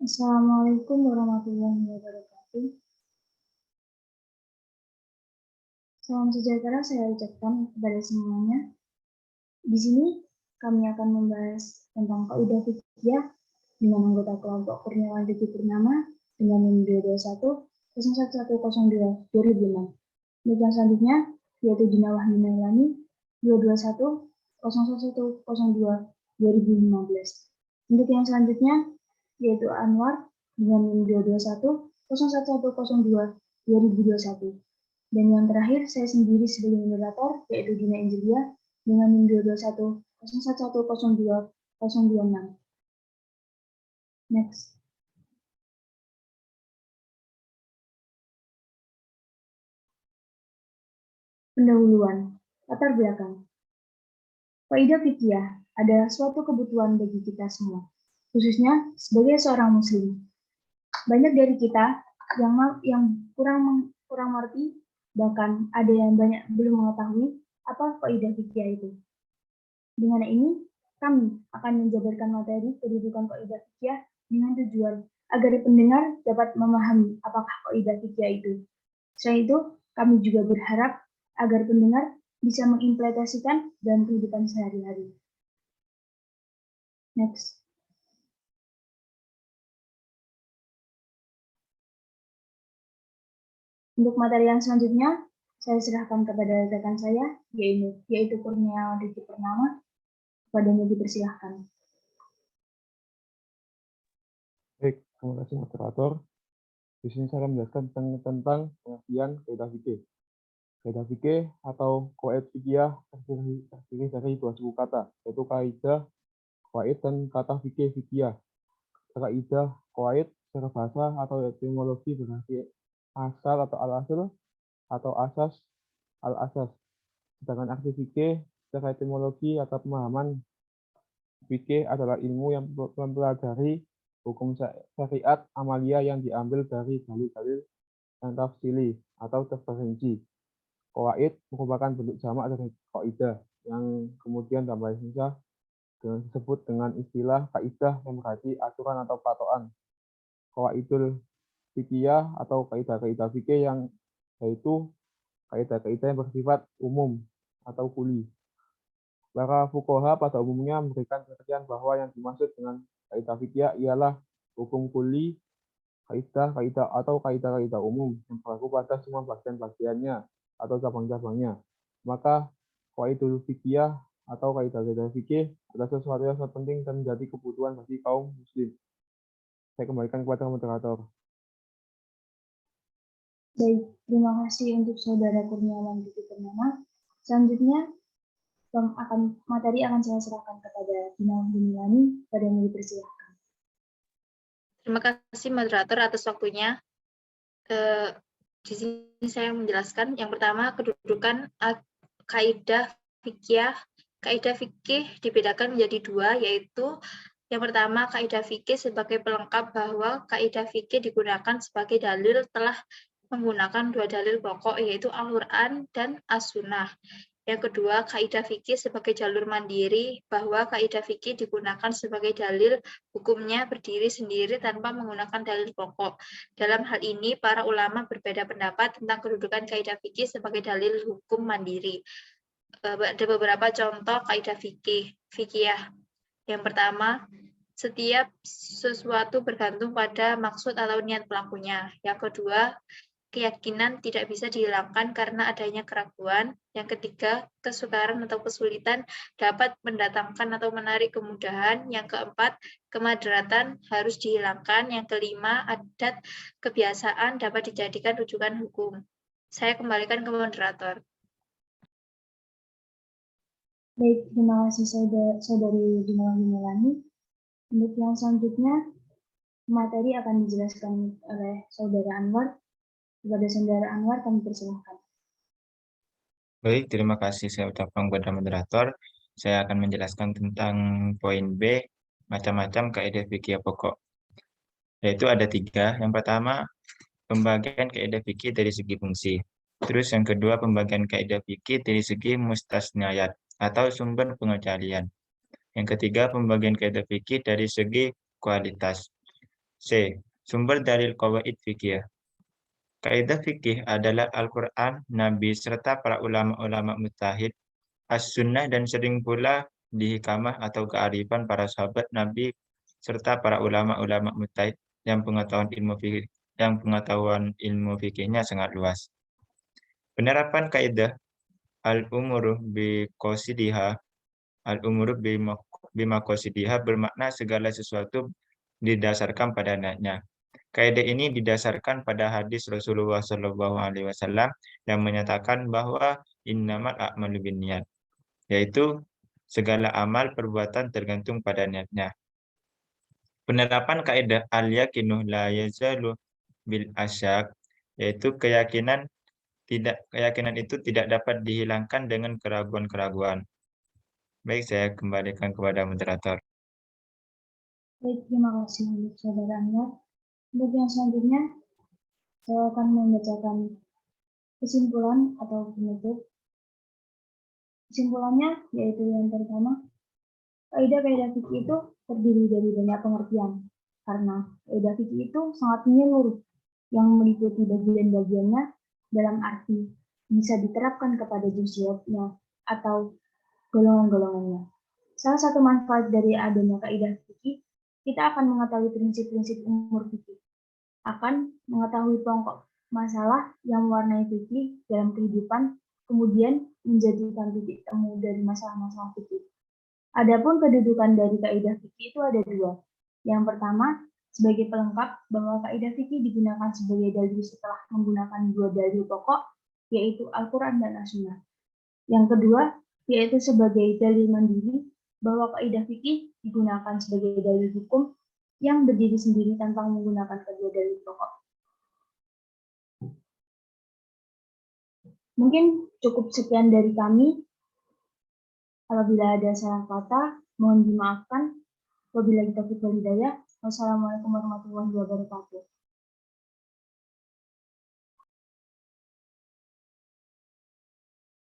Assalamualaikum warahmatullahi wabarakatuh. Salam sejahtera saya ucapkan kepada semuanya. Di sini kami akan membahas tentang kaidah fikih dengan anggota kelompok Kurniawan Diki Purnama dengan NIM 221 01102 2006. Dan selanjutnya yaitu Dina Wahyu Nailani 221 01102 2015. Untuk yang selanjutnya yaitu Anwar dengan NIM 221 01102 2021. Dan yang terakhir saya sendiri sebagai moderator yaitu Dina Angelia dengan NIM 221 01102 026. Next. Pendahuluan, latar belakang. Kaidah fikih adalah suatu kebutuhan bagi kita semua, khususnya sebagai seorang muslim. Banyak dari kita yang kurang mengerti, bahkan ada yang banyak belum mengetahui apa kaidah fikih itu. Dengan ini, kami akan menjabarkan materi kedudukan kaidah fikih dengan tujuan agar pendengar dapat memahami apakah kaidah fikih itu. Selain itu, kami juga berharap agar pendengar bisa mengimplementasikan dalam kehidupan sehari-hari. Next. Untuk materi yang selanjutnya, saya serahkan kepada rekan saya, yaitu Kurnia Diki Purnama. Kepadanya dipersilahkan. Baik, terima kasih moderator. Di sini saya akan menjelaskan tentang pengertian kaidah fikih. Kaidah fikih atau qawaid fikih terdiri dari dua suku kata, yaitu kaidah qawaid dan kata fikih fikih. Kaidah qawaid secara bahasa atau etimologi berarti asal atau al-asal atau asas al-asas. Sedangkan arti fikih secara etimologi atau pemahaman fikih adalah ilmu yang mempelajari hukum syariat amalia yang diambil dari dalil-dalil yang tafsili atau terperinci. Qawaid merupakan bentuk jamak dari kaidah yang kemudian dalam bahasa Indonesia disebut dengan istilah kaidah yang berarti aturan atau patokan. Qawaidul fikih atau kaidah-kaidah fikih yang yaitu kaidah-kaidah yang bersifat umum atau kuli. Para fuqaha pada umumnya memberikan pengertian bahwa yang dimaksud dengan kaidah fikih ialah hukum kuli, kaidah atau kaidah umum yang berlaku pada semua bagian-bagiannya atau cabang-cabangnya. Maka qawaidul fikih atau kaidah fikih adalah sesuatu yang sangat penting dan menjadi kebutuhan bagi kaum muslim. Saya kembalikan kepada moderator. Baik, terima kasih untuk Saudara Kurniawan Diki Purnama. Selanjutnya, materi akan saya serahkan kepada Dina Wahyu pada yang dipersilahkan. Terima kasih moderator atas waktunya. Di sini saya menjelaskan yang pertama kedudukan kaidah fikih. Kaidah fikih dibedakan menjadi dua, yaitu yang pertama kaidah fikih sebagai pelengkap bahwa kaidah fikih digunakan sebagai dalil telah menggunakan dua dalil pokok, yaitu Al-Quran dan As-Sunnah. Yang kedua, kaidah fikih sebagai jalur mandiri, bahwa kaidah fikih digunakan sebagai dalil hukumnya berdiri sendiri tanpa menggunakan dalil pokok. Dalam hal ini, para ulama berbeda pendapat tentang kedudukan kaidah fikih sebagai dalil hukum mandiri. Ada beberapa contoh kaidah fikih. Yang pertama, setiap sesuatu bergantung pada maksud atau niat pelakunya. Yang kedua, keyakinan tidak bisa dihilangkan karena adanya keraguan. Yang ketiga, kesukaran atau kesulitan dapat mendatangkan atau menarik kemudahan. Yang keempat, kemadaratan harus dihilangkan. Yang kelima, adat kebiasaan dapat dijadikan rujukan hukum. Saya kembalikan ke moderator. Baik, terima kasih Saudari Dina Wahyu. Untuk yang selanjutnya, materi akan dijelaskan oleh Saudara Anwar. Kepada Saudara Anwar, kami persilahkan. Baik, terima kasih saya ucapkan kepada moderator. Saya akan menjelaskan tentang poin B, macam-macam kaidah fikih pokok. Yaitu ada 3. Yang pertama, pembagian kaidah fikih dari segi fungsi. Terus yang kedua, pembagian kaidah fikih dari segi mustasniyat atau sumber pengecualian. Yang ketiga, pembagian kaidah fikih dari segi kualitas. C. Sumber dalil qawaid fikih. Kaidah fikih adalah Al-Quran, Nabi, serta para ulama-ulama mujtahid, As-Sunnah, dan sering pula di hikmah atau kearifan para sahabat Nabi, serta para ulama-ulama mujtahid yang pengetahuan ilmu fikihnya sangat luas. Penerapan kaidah al-umuru biqasidiha, al-umuru bimaqasidiha bermakna segala sesuatu didasarkan pada niatnya. Kaidah ini didasarkan pada hadis Rasulullah SAW yang menyatakan bahwa innamal a'malu binniyat, yaitu segala amal perbuatan tergantung pada niatnya. Penerapan kaidah al-yaqinu la yazalu bil asyak, yaitu keyakinan itu tidak dapat dihilangkan dengan keraguan-keraguan. Baik, saya kembalikan kepada moderator. Baik, terima kasih untuk saudara Anwar. Untuk yang selanjutnya, saya akan membacakan kesimpulan atau penutup. Kesimpulannya yaitu yang pertama, kaidah-kaidah fikih itu terdiri dari banyak pengertian, karena kaidah fikih itu sangat menyeluruh, yang meliputi bagian-bagiannya dalam arti bisa diterapkan kepada juziatnya atau golongan-golongannya. Salah satu manfaat dari adanya kaidah fikih, kita akan mengetahui prinsip-prinsip umur fikih, akan mengetahui pokok masalah yang mewarnai fikih dalam kehidupan, kemudian menjadikan titik temu dari masalah-masalah fikih. Adapun kedudukan dari kaidah fikih itu ada dua. Yang pertama, sebagai pelengkap bahwa kaidah fikih digunakan sebagai dalil setelah menggunakan dua dalil pokok, yaitu Al-Quran dan As-Sunnah. Yang kedua, yaitu sebagai dalil mandiri bahwa kaidah fikih digunakan sebagai dalil hukum yang berdiri sendiri tanpa menggunakan kedua dalil pokok. Mungkin cukup sekian dari kami. Apabila ada salah kata, mohon dimaafkan. Wabillahi taufiq wal hidayah. Wassalamualaikum warahmatullahi wabarakatuh.